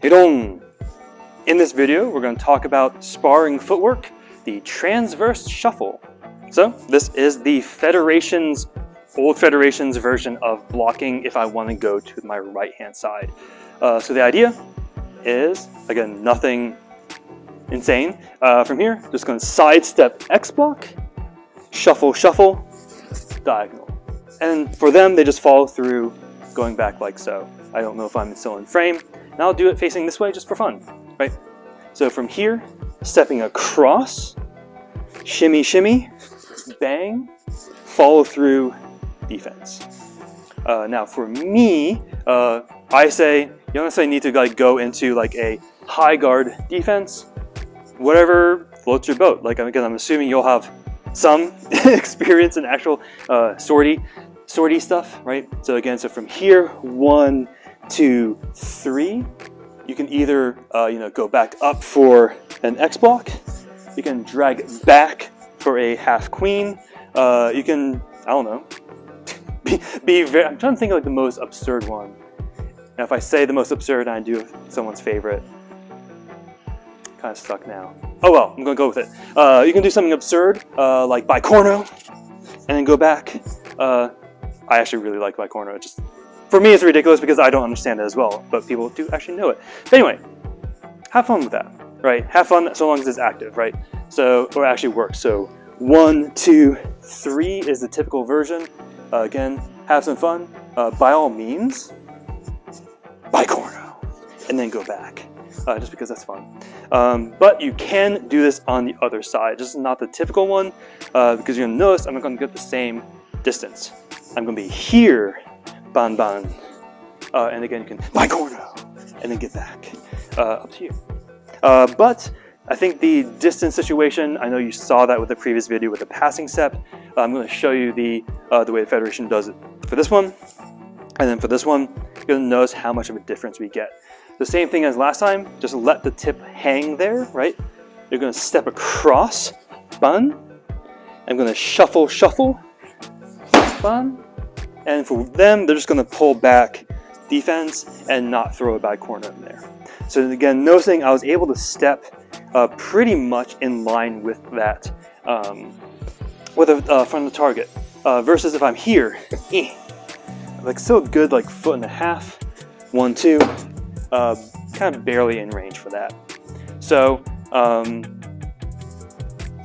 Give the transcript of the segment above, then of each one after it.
Haidong! In this video, we're going to talk about sparring footwork, the transverse shuffle. So this is the Federation's, old Federation's version of blocking if I want to go to my right-hand side. So the idea is, again, nothing insane. From here, just going to sidestep X block, shuffle, shuffle, diagonal. And for them, they just follow through, going back like so. I don't know if I'm still in frame. And I'll do it facing this way just for fun, right? So from here, stepping across, shimmy, shimmy, bang, follow through, defense. Now for me, I say you don't necessarily need to like go into like a high guard defense. Whatever floats your boat. Like again, I'm assuming you'll have some experience in actual sortie stuff, right? So again, so from here, 1, 2, 3. You can either go back up for an X block. You can drag back for a half queen. You can, I don't know, be very, I'm trying to think of like the most absurd one. Now if I say the most absurd and I do someone's favorite, kind of stuck now. Oh well, I'm gonna go with it. You can do something absurd, like bicorno, and then go back. I actually really like bicorno. Just for me, it's ridiculous because I don't understand it as well, but people do actually know it. But anyway, have fun with that, right? Have fun so long as it's active, right? So, or actually works. So 1, 2, 3 is the typical version. Again, have some fun. By all means, bicorno, and then go back. Just because that's fun. But you can do this on the other side. This is not the typical one because you're gonna notice I'm not gonna get the same distance. I'm gonna be here, ban ban, and again you can bicorno, and then get back. Up to you. But I think the distance situation, I know you saw that with the previous video with the passing step. I'm going to show you the way the Federation does it for this one, and then for this one, you're going to notice how much of a difference we get. The same thing as last time, just let the tip hang there, right? You're going to step across, ban. I'm going to shuffle, shuffle, ban. And for them, they're just going to pull back defense and not throw a bicorno in there. So again, noticing I was able to step pretty much in line with that, with the front of the target. Versus if I'm here, like so good, like 1.5 feet, 1, 2, kind of barely in range for that. So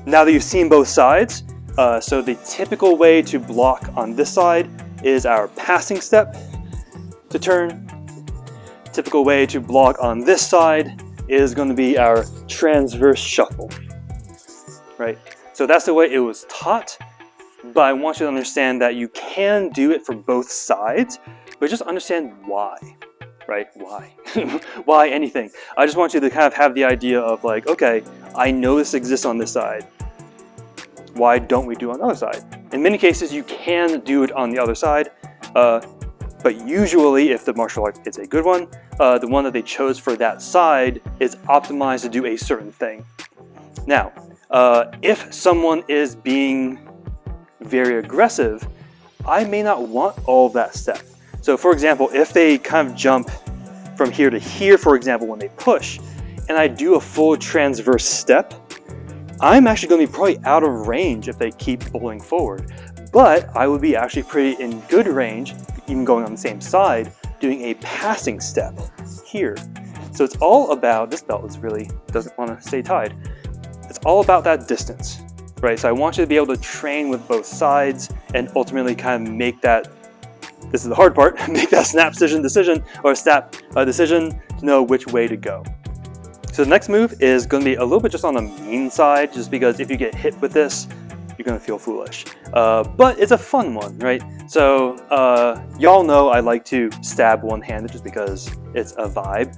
now that you've seen both sides, so the typical way to block on this side is our passing step to turn. Typical way to block on this side is going to be our transverse shuffle, right? So that's the way it was taught, but I want you to understand that you can do it for both sides, but just understand why, right? Why? Why anything? I just want you to kind of have the idea of like, okay, I know this exists on this side. Why don't we do it on the other side? In many cases, you can do it on the other side, but usually if the martial art is a good one, the one that they chose for that side is optimized to do a certain thing. Now, if someone is being very aggressive, I may not want all of that step. So for example, if they kind of jump from here to here, for example, when they push, and I do a full transverse step, I'm actually going to be probably out of range if they keep pulling forward. But I would be actually pretty in good range, even going on the same side, doing a passing step here. So it's all about, this belt is really, doesn't want to stay tied. It's all about that distance, right? So I want you to be able to train with both sides and ultimately kind of make that, this is the hard part, make that snap decision or snap decision to know which way to go. So the next move is going to be a little bit just on the mean side, just because if you get hit with this, you're going to feel foolish. But it's a fun one, right? So y'all know I like to stab one-handed just because it's a vibe.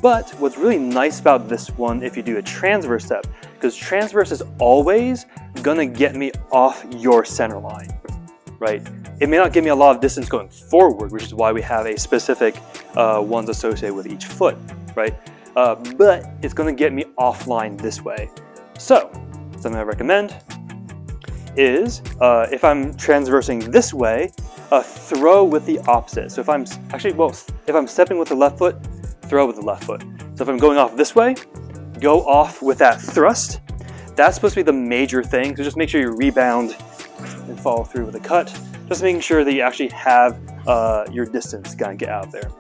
But what's really nice about this one, if you do a transverse step, because transverse is always going to get me off your center line, right? It may not give me a lot of distance going forward, which is why we have a specific ones associated with each foot, right? But it's going to get me offline this way. So something I recommend is if I'm transversing this way, throw with the opposite. So if I'm if I'm stepping with the left foot, throw with the left foot. So if I'm going off this way, go off with that thrust. That's supposed to be the major thing. So just make sure you rebound and follow through with a cut. Just making sure that you actually have your distance to kind of get out there.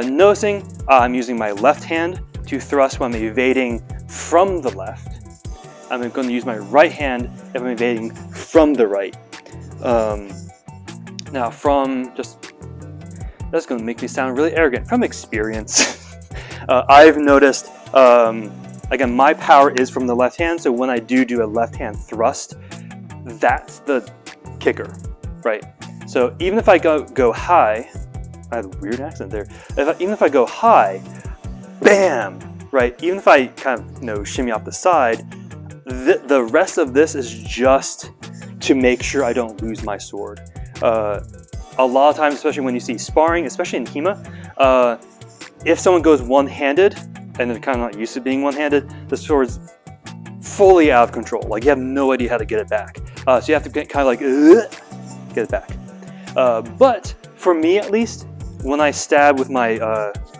Noticing I'm using my left hand to thrust when I'm evading from the left. I'm going to use my right hand if I'm evading from the right. Now that's going to make me sound really arrogant. From experience, I've noticed, again, my power is from the left hand, so when I do a left hand thrust, that's the kicker, right? So even if I go high, I have a weird accent there. Even if I go high, bam, right? Even if I kind of shimmy off the side, the rest of this is just to make sure I don't lose my sword. A lot of times, especially when you see sparring, especially in HEMA, if someone goes one-handed and they're kind of not used to being one-handed, the sword's fully out of control. Like you have no idea how to get it back. So you have to kind of like get it back. But for me, at least, when I stab with my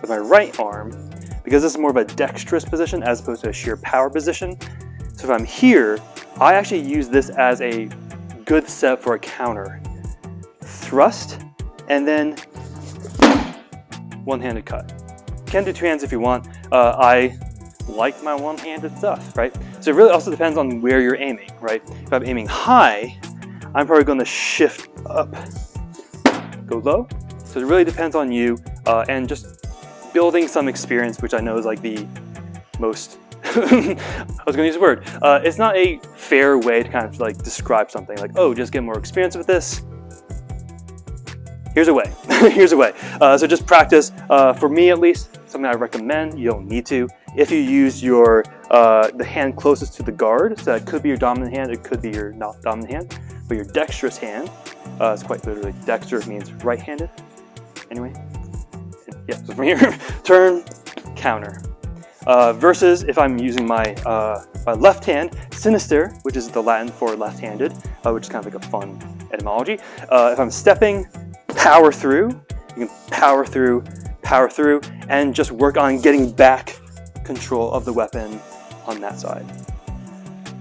right arm, because this is more of a dexterous position as opposed to a sheer power position. So if I'm here, I actually use this as a good setup for a counter. Thrust, and then one-handed cut. You can do two hands if you want. I like my one-handed stuff, right? So it really also depends on where you're aiming, right? If I'm aiming high, I'm probably going to shift up, go low. So it really depends on you and just building some experience, which I know is like the most, I was going to use the word. It's not a fair way to kind of like describe something like, oh, just get more experience with this. Here's a way. Here's a way. So just practice. For me, at least, something I recommend. You don't need to. If you use your the hand closest to the guard, so that could be your dominant hand, it could be your not dominant hand, but your dexterous hand. It's quite literally dexterous means right-handed. Anyway, yeah. So from here, turn, counter. Versus if I'm using my left hand, sinister, which is the Latin for left-handed, which is kind of like a fun etymology. If I'm stepping, power through, you can power through, and just work on getting back control of the weapon on that side.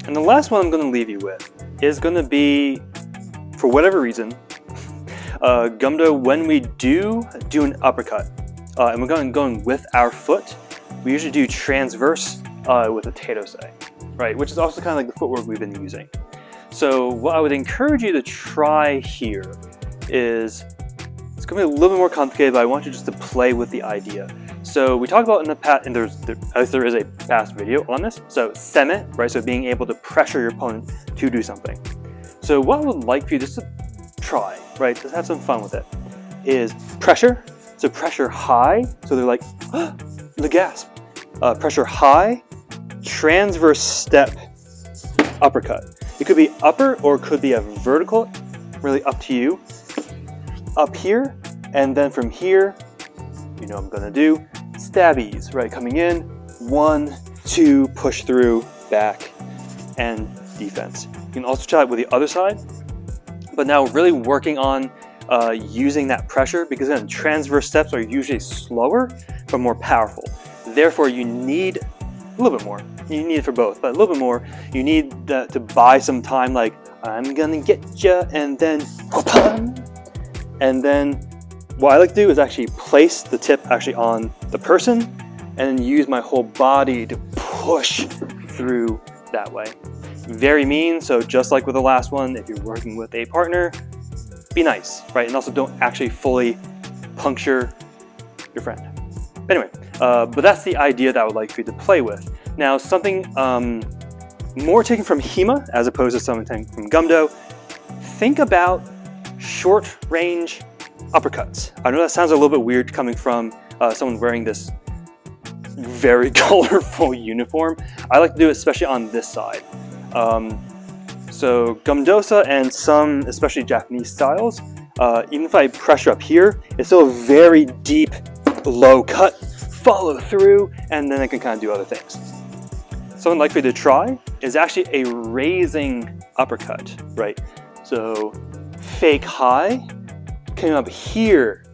And the last one I'm going to leave you with is going to be, for whatever reason, Gumdo, when we do an uppercut, and we're going with our foot, we usually do transverse with a taito-sai, right? Which is also kind of like the footwork we've been using. So what I would encourage you to try here is, it's going to be a little bit more complicated, but I want you just to play with the idea. So we talked about in the past, and there is a past video on this. So seme, right? So being able to pressure your opponent to do something. So what I would like for you just to try, right? Just have some fun with it. Is pressure. So pressure high. So they're like, the gasp. Pressure high, transverse step, uppercut. It could be upper or it could be a vertical, really up to you. Up here, and then from here, you know what I'm gonna do, stabbies, right? Coming in, 1, 2, push through, back, and defense. You can also try it with the other side, but now really working on using that pressure, because then transverse steps are usually slower, but more powerful. Therefore, you need a little bit more. You need it for both, but a little bit more. You need to buy some time, like, I'm gonna get ya, and then, and then what I like to do is actually place the tip actually on the person and use my whole body to push through that way. Very mean, so just like with the last one, if you're working with a partner, be nice, right? And also don't actually fully puncture your friend. But anyway, but that's the idea that I would like for you to play with. Now, something more taken from HEMA as opposed to something from Gumdo, think about short range uppercuts. I know that sounds a little bit weird coming from someone wearing this very colorful uniform. I like to do it especially on this side. So Gumdosa and some, especially Japanese styles, even if I pressure up here, it's still a very deep, low cut, follow through, and then I can kind of do other things. Something I'd like for you to try is actually a raising uppercut, right? So fake high, coming up here,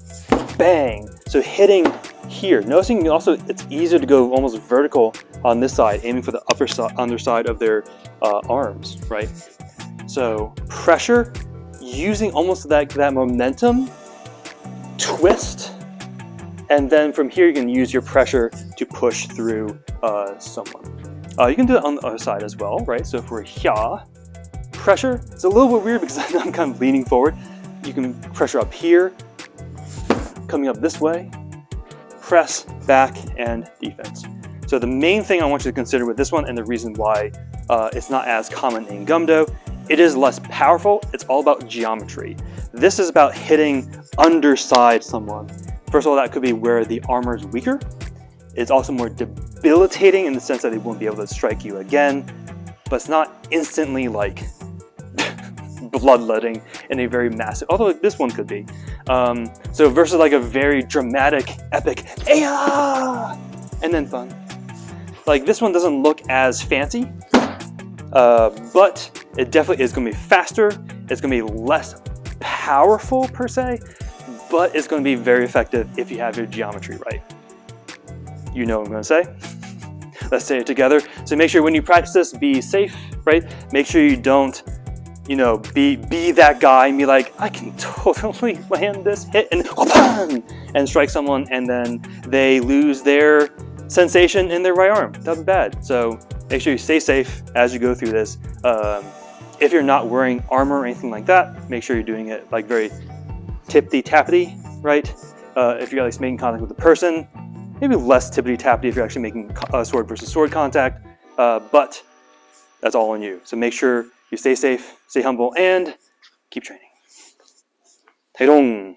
bang. So hitting here. Noticing also it's easier to go almost vertical on this side, aiming for the underside of their arms, right? So pressure, using almost that momentum, twist, and then from here you can use your pressure to push through someone. You can do it on the other side as well, right? So if we're here, pressure, it's a little bit weird because I'm kind of leaning forward. You can pressure up here, coming up this way, press, back, and defense. So the main thing I want you to consider with this one, and the reason why it's not as common in Gumdo, it is less powerful. It's all about geometry. This is about hitting underside someone. First of all, that could be where the armor is weaker. It's also more debilitating in the sense that they won't be able to strike you again, but it's not instantly like bloodletting in a very massive, although this one could be. So versus like a very dramatic, epic, Aya! And then fun. Like this one doesn't look as fancy, but it definitely is going to be faster. It's going to be less powerful per se, but it's going to be very effective if you have your geometry right. You know what I'm going to say. Let's say it together. So make sure when you practice this, be safe, right? Make sure you don't, you know, be that guy and be like, I can totally land this hit and strike someone, and then they lose their sensation in their right arm. That'd be bad. So make sure you stay safe as you go through this. If you're not wearing armor or anything like that, make sure you're doing it like very tippity-tappity, right? If you're like making contact with the person, maybe less tippity-tappity if you're actually making sword versus sword contact, but that's all on you. So make sure you stay safe, stay humble, and keep training. Haidong.